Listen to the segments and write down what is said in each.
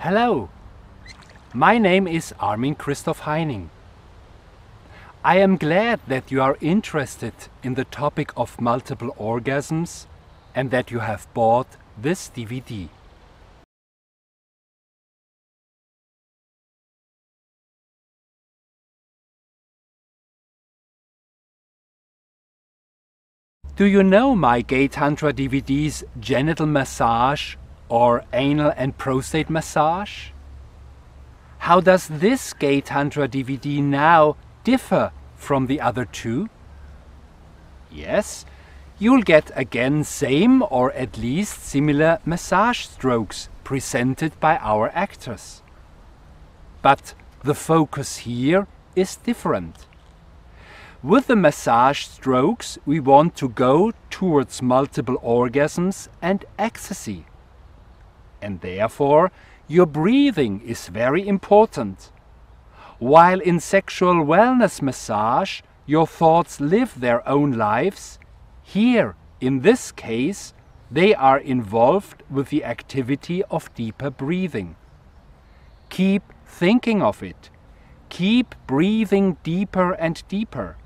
Hello, my name is Armin Heining. I am glad that you are interested in the topic of multiple orgasms and that you have bought this DVD. Do you know my Gay Tantra DVD's genital massage or anal and prostate massage? How does this Gay Tantra DVD now differ from the other two? Yes, you'll get again same or at least similar massage strokes presented by our actors. But the focus here is different. With the massage strokes, we want to go towards multiple orgasms and ecstasy. And therefore, your breathing is very important. While in sexual wellness massage, your thoughts live their own lives, here, in this case, they are involved with the activity of deeper breathing. Keep thinking of it. Keep breathing deeper and deeper.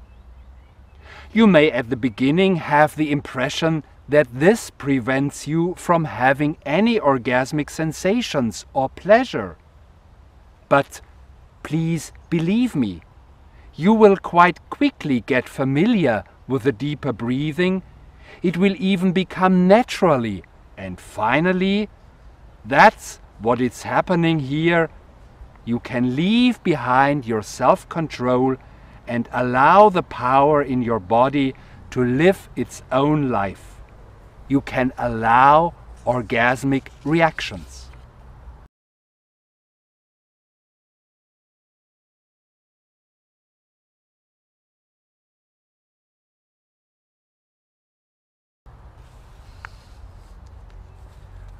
You may at the beginning have the impression that this prevents you from having any orgasmic sensations or pleasure. But please believe me, you will quite quickly get familiar with the deeper breathing. It will even become naturally, and finally, that's what is happening here. You can leave behind your self-control and allow the power in your body to live its own life. You can allow orgasmic reactions.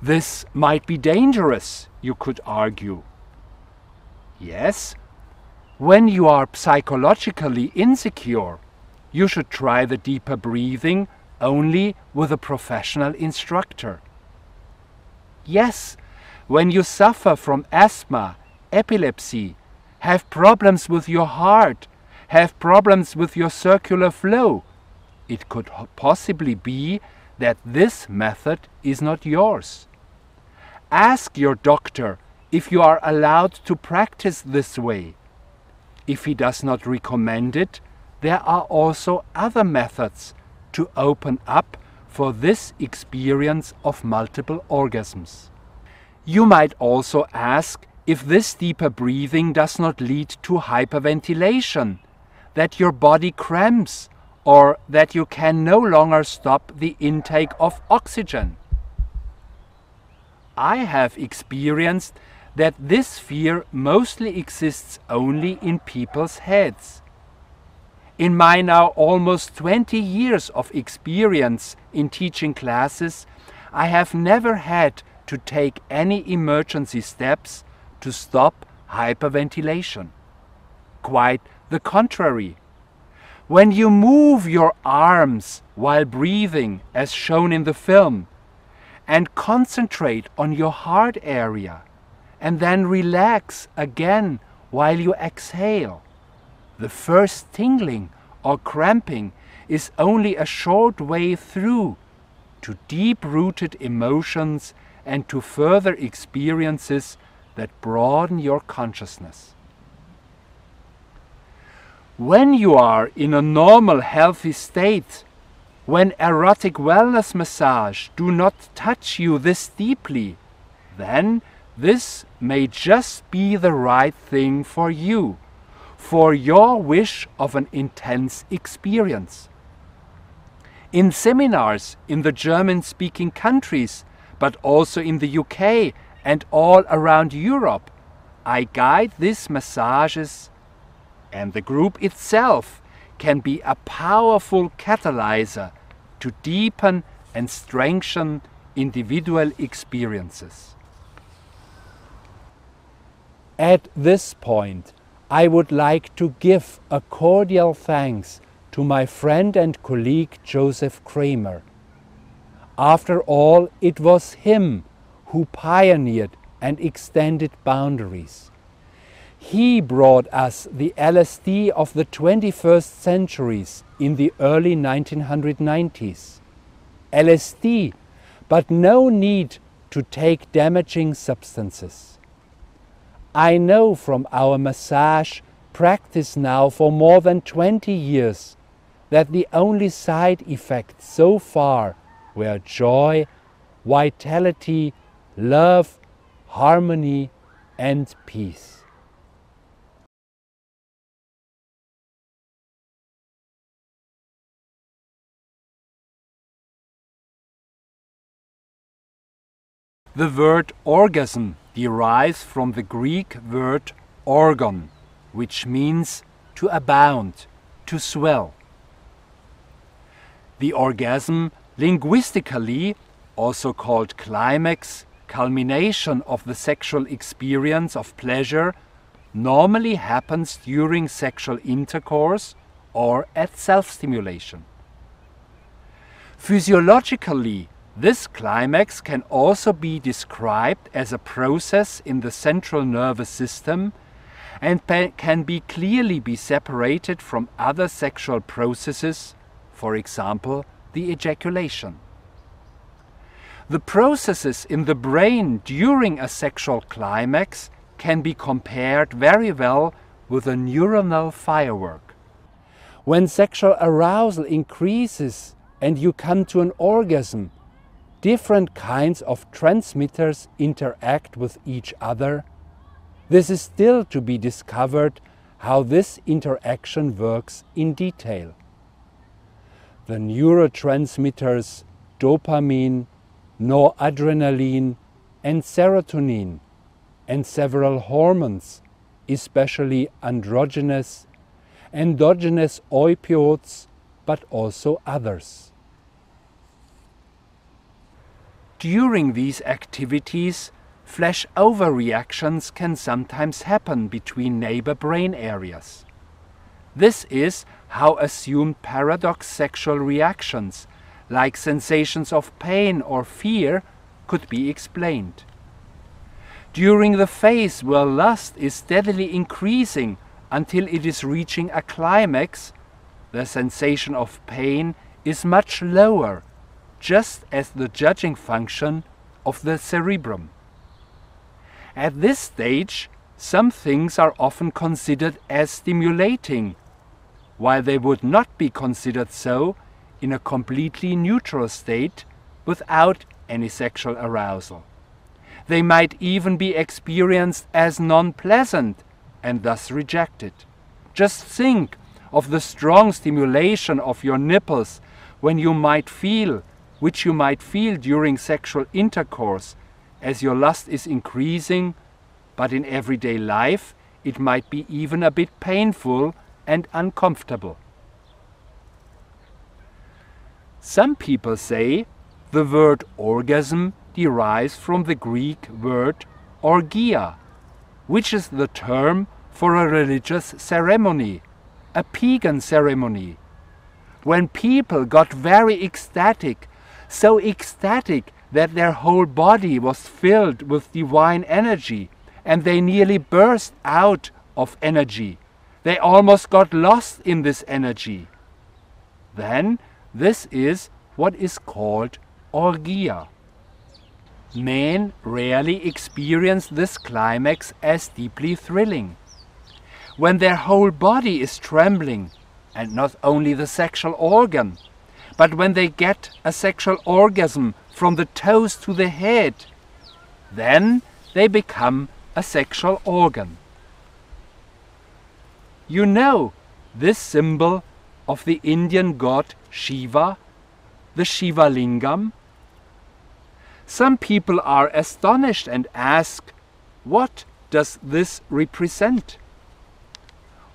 This might be dangerous, you could argue. Yes, when you are psychologically insecure, you should try the deeper breathing only with a professional instructor. Yes, when you suffer from asthma, epilepsy, have problems with your heart, have problems with your circular flow, it could possibly be that this method is not yours. Ask your doctor if you are allowed to practice this way. If he does not recommend it, there are also other methods to open up for this experience of multiple orgasms. You might also ask if this deeper breathing does not lead to hyperventilation, that your body cramps, or that you can no longer stop the intake of oxygen. I have experienced that this fear mostly exists only in people's heads. In my now almost 20 years of experience in teaching classes, I have never had to take any emergency steps to stop hyperventilation. Quite the contrary. When you move your arms while breathing, as shown in the film, and concentrate on your heart area, and then relax again while you exhale, the first tingling or cramping is only a short way through to deep-rooted emotions and to further experiences that broaden your consciousness. When you are in a normal, healthy state, when erotic wellness massage do not touch you this deeply, then this may just be the right thing for you, for your wish of an intense experience. In seminars in the German-speaking countries, but also in the UK and all around Europe, I guide these massages, and the group itself can be a powerful catalyzer to deepen and strengthen individual experiences. At this point, I would like to give a cordial thanks to my friend and colleague Joseph Kramer. After all, it was him who pioneered and extended boundaries. He brought us the LSD of the 21st centuries in the early 1990s. LSD, but no need to take damaging substances. I know from our massage practice now for more than 20 years that the only side effects so far were joy, vitality, love, harmony and peace. The word orgasm derives from the Greek word orgon, which means to abound, to swell. The orgasm, linguistically also called climax, culmination of the sexual experience of pleasure, normally happens during sexual intercourse or at self-stimulation. Physiologically, this climax can also be described as a process in the central nervous system and can clearly be separated from other sexual processes, for example, the ejaculation. The processes in the brain during a sexual climax can be compared very well with a neuronal firework. When sexual arousal increases and you come to an orgasm, different kinds of transmitters interact with each other. This is still to be discovered how this interaction works in detail. The neurotransmitters dopamine, noradrenaline and serotonin, and several hormones, especially androgenous, endogenous opioids, but also others. During these activities, flash-over reactions can sometimes happen between neighbor brain areas. This is how assumed paradox sexual reactions, like sensations of pain or fear, could be explained. During the phase where lust is steadily increasing until it is reaching a climax, the sensation of pain is much lower, just as the judging function of the cerebrum. At this stage, some things are often considered as stimulating, while they would not be considered so in a completely neutral state without any sexual arousal. They might even be experienced as non-pleasant and thus rejected. Just think of the strong stimulation of your nipples which you might feel during sexual intercourse as your lust is increasing, but in everyday life it might be even a bit painful and uncomfortable. Some people say the word orgasm derives from the Greek word orgia, which is the term for a religious ceremony, a pagan ceremony. When people got very ecstatic, so ecstatic that their whole body was filled with divine energy and they nearly burst out of energy. They almost got lost in this energy. Then this is what is called orgia. Men rarely experience this climax as deeply thrilling. When their whole body is trembling, and not only the sexual organ, but when they get a sexual orgasm from the toes to the head, then they become a sexual organ. You know this symbol of the Indian god Shiva, the Shiva Lingam? Some people are astonished and ask, what does this represent?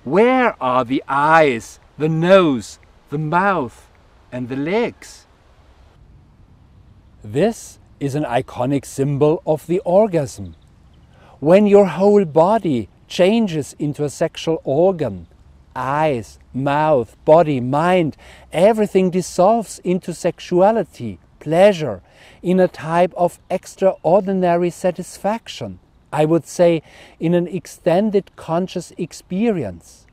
Where are the eyes, the nose, the mouth, and the legs? This is an iconic symbol of the orgasm. When your whole body changes into a sexual organ, eyes, mouth, body, mind, everything dissolves into sexuality, pleasure, in a type of extraordinary satisfaction, I would say in an extended conscious experience.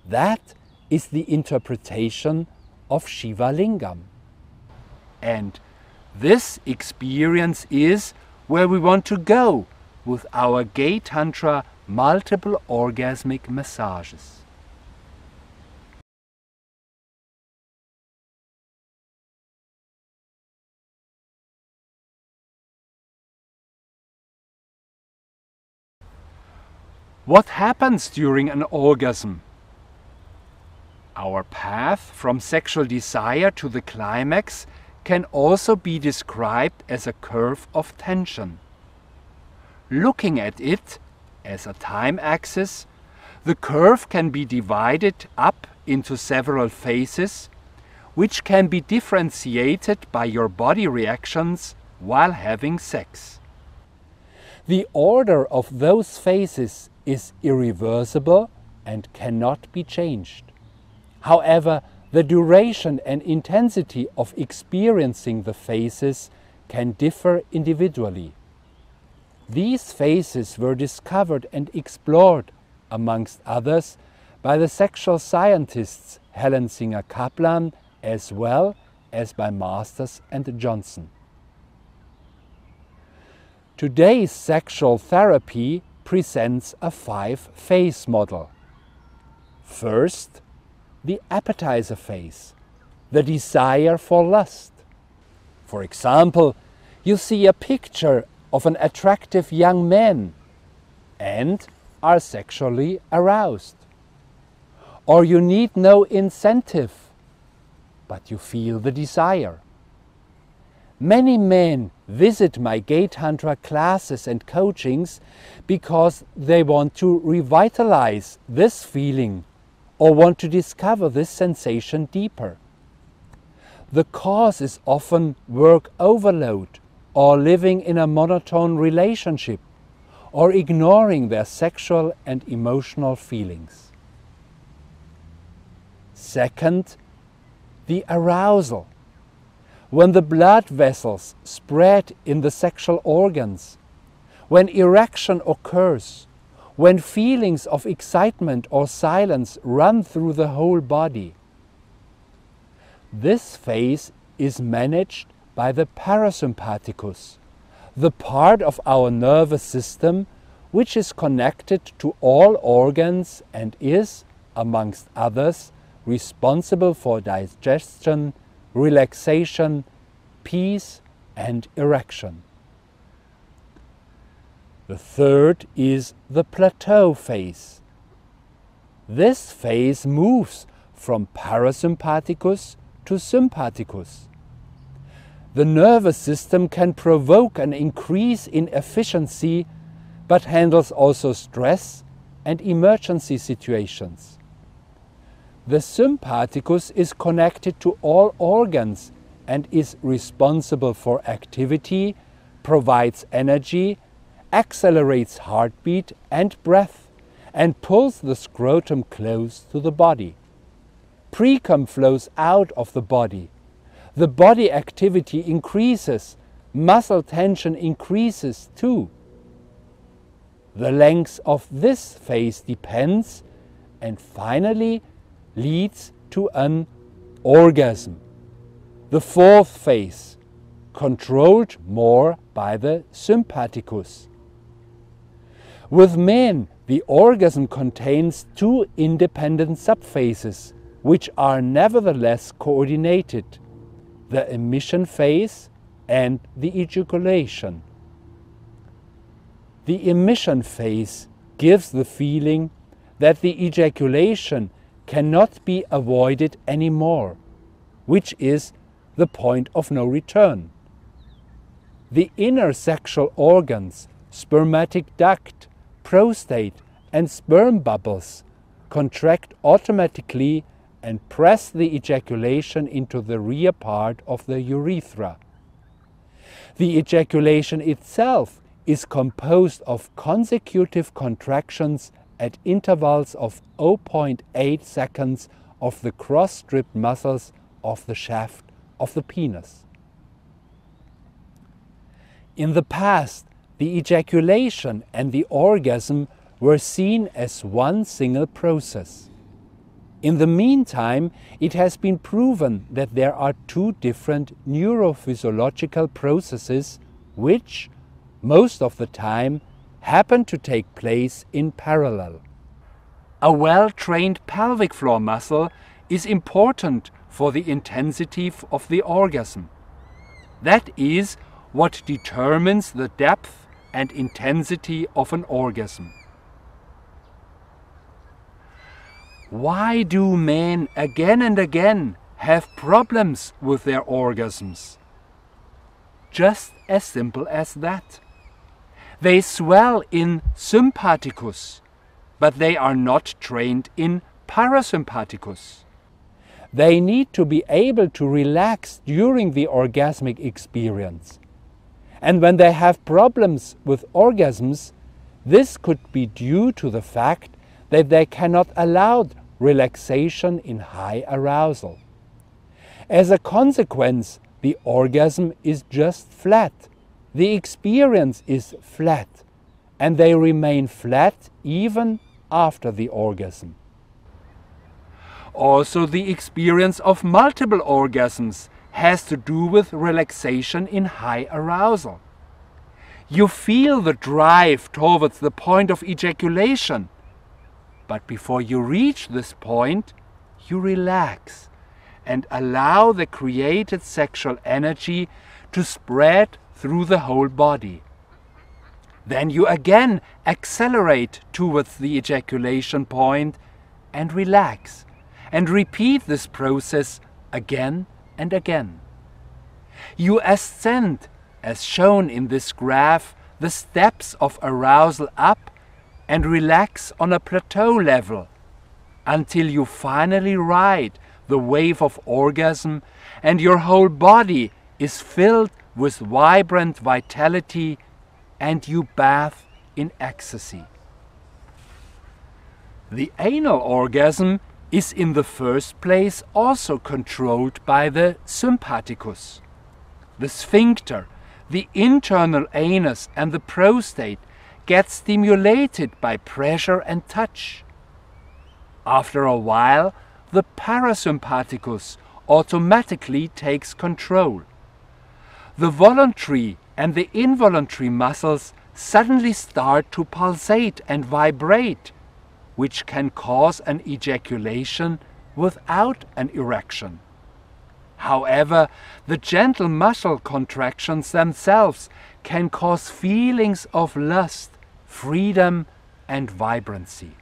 That is the interpretation of Shiva Lingam. And this experience is where we want to go with our Gay Tantra multiple orgasmic massages. What happens during an orgasm? Our path from sexual desire to the climax can also be described as a curve of tension. Looking at it as a time axis, the curve can be divided up into several phases, which can be differentiated by your body reactions while having sex. The order of those phases is irreversible and cannot be changed. However, the duration and intensity of experiencing the phases can differ individually. These phases were discovered and explored, amongst others, by the sexual scientists Helen Singer Kaplan as well as by Masters and Johnson. Today's sexual therapy presents a 5-phase model. First, the appetizer phase, the desire for lust. For example, you see a picture of an attractive young man and are sexually aroused. Or you need no incentive, but you feel the desire. Many men visit my Gay Tantra classes and coachings because they want to revitalize this feeling or want to discover this sensation deeper. The cause is often work overload or living in a monotone relationship or ignoring their sexual and emotional feelings. Second, the arousal. When the blood vessels spread in the sexual organs, when erection occurs, when feelings of excitement or silence run through the whole body. This phase is managed by the parasympathicus, the part of our nervous system which is connected to all organs and is, amongst others, responsible for digestion, relaxation, peace and erection. The third is the plateau phase. This phase moves from parasympathicus to sympathicus. The nervous system can provoke an increase in efficiency, but handles also stress and emergency situations. The sympathicus is connected to all organs and is responsible for activity, provides energy, accelerates heartbeat and breath, and pulls the scrotum close to the body. Precum flows out of the body. The body activity increases, muscle tension increases too. The length of this phase depends and finally leads to an orgasm. The fourth phase, controlled more by the sympathicus. With men, the orgasm contains two independent subphases, which are nevertheless coordinated: the emission phase and the ejaculation. The emission phase gives the feeling that the ejaculation cannot be avoided anymore, which is the point of no return. The inner sexual organs, spermatic duct, prostate and sperm bubbles contract automatically and press the ejaculation into the rear part of the urethra. The ejaculation itself is composed of consecutive contractions at intervals of 0.8 seconds of the cross-strip muscles of the shaft of the penis. In the past, the ejaculation and the orgasm were seen as one single process. In the meantime, it has been proven that there are two different neurophysiological processes which, most of the time, happen to take place in parallel. A well-trained pelvic floor muscle is important for the intensity of the orgasm. That is what determines the depth and intensity of an orgasm. Why do men again and again have problems with their orgasms? Just as simple as that. They swell in sympathicus, but they are not trained in parasympathicus. They need to be able to relax during the orgasmic experience. And when they have problems with orgasms, this could be due to the fact that they cannot allow relaxation in high arousal. As a consequence, the orgasm is just flat. The experience is flat, and they remain flat even after the orgasm. Also, the experience of multiple orgasms has to do with relaxation in high arousal. You feel the drive towards the point of ejaculation, but before you reach this point, you relax and allow the created sexual energy to spread through the whole body. Then you again accelerate towards the ejaculation point and relax, and repeat this process again and again. You ascend, as shown in this graph, the steps of arousal up and relax on a plateau level until you finally ride the wave of orgasm and your whole body is filled with vibrant vitality and you bath in ecstasy. The anal orgasm is in the first place also controlled by the sympathicus. The sphincter, the internal anus and the prostate get stimulated by pressure and touch. After a while, the parasympathicus automatically takes control. The voluntary and the involuntary muscles suddenly start to pulsate and vibrate, which can cause an ejaculation without an erection. However, the gentle muscle contractions themselves can cause feelings of lust, freedom, and vibrancy.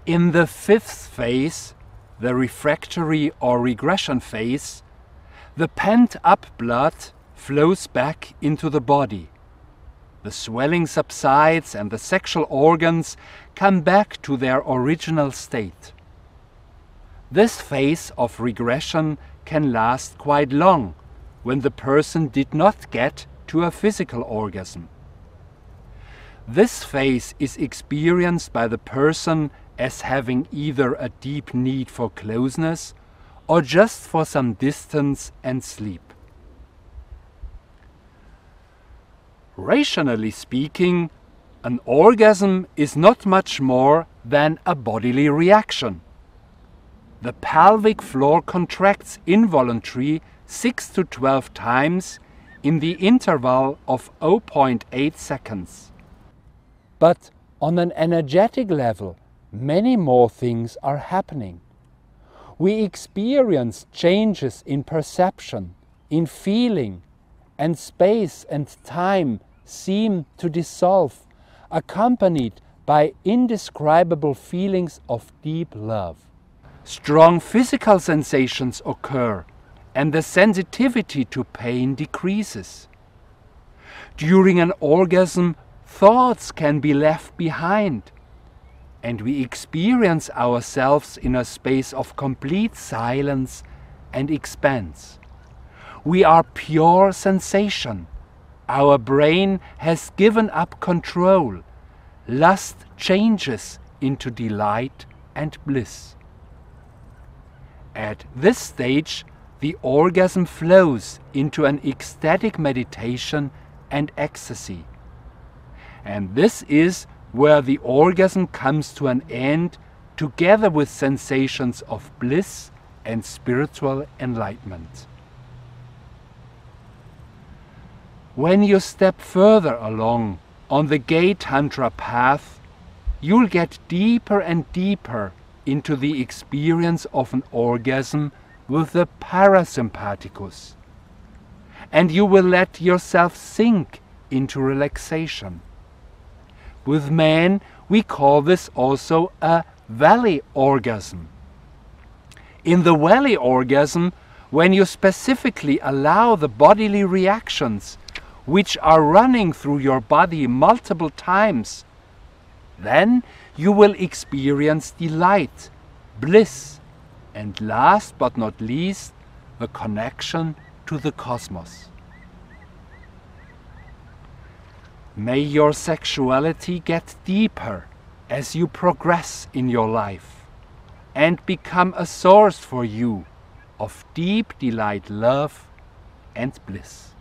In the fifth phase, the refractory or regression phase, the pent-up blood flows back into the body. The swelling subsides and the sexual organs come back to their original state. This phase of regression can last quite long when the person did not get to a physical orgasm. This phase is experienced by the person as having either a deep need for closeness or just for some distance and sleep. Rationally speaking, an orgasm is not much more than a bodily reaction. The pelvic floor contracts involuntarily 6 to 12 times in the interval of 0.8 seconds. But on an energetic level, many more things are happening. We experience changes in perception, in feeling, and space and time seem to dissolve, accompanied by indescribable feelings of deep love. Strong physical sensations occur, and the sensitivity to pain decreases. During an orgasm, thoughts can be left behind, and we experience ourselves in a space of complete silence and expanse. We are pure sensation. Our brain has given up control. Lust changes into delight and bliss. At this stage, the orgasm flows into an ecstatic meditation and ecstasy. And this is where the orgasm comes to an end, together with sensations of bliss and spiritual enlightenment. When you step further along on the gay tantra path, you'll get deeper and deeper into the experience of an orgasm with the parasympathicus, and you will let yourself sink into relaxation. With men, we call this also a valley orgasm. In the valley orgasm, when you specifically allow the bodily reactions which are running through your body multiple times, then you will experience delight, bliss, and last but not least, the connection to the cosmos. May your sexuality get deeper as you progress in your life and become a source for you of deep delight, love, and bliss.